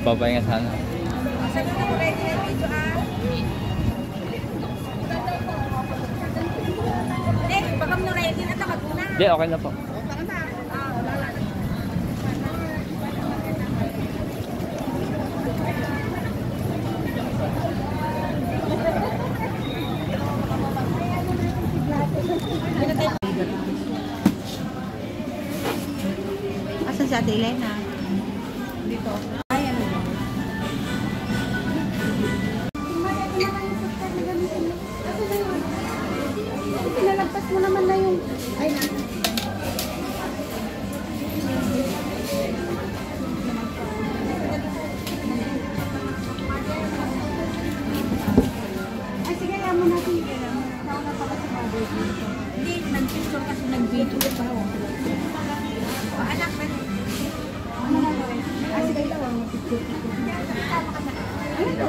Papahinga sana. Sabi ko na ready na video Hindi, baka mo ready na tamad mo na. Hindi, okay na po. Baka na. Wala na. Asan si Ate Elena? Dito. Ay, ano ba? Pinalagpas mo naman na yung... Ay, na. Ay, sige, alam mo natin. Nauna pala si mother dito. Hindi, nag-picture kasi nag-video pa. Anak na. Ano na gawin? Ay, sige, ito ang mag-picture. Tama ka na. Ano ito?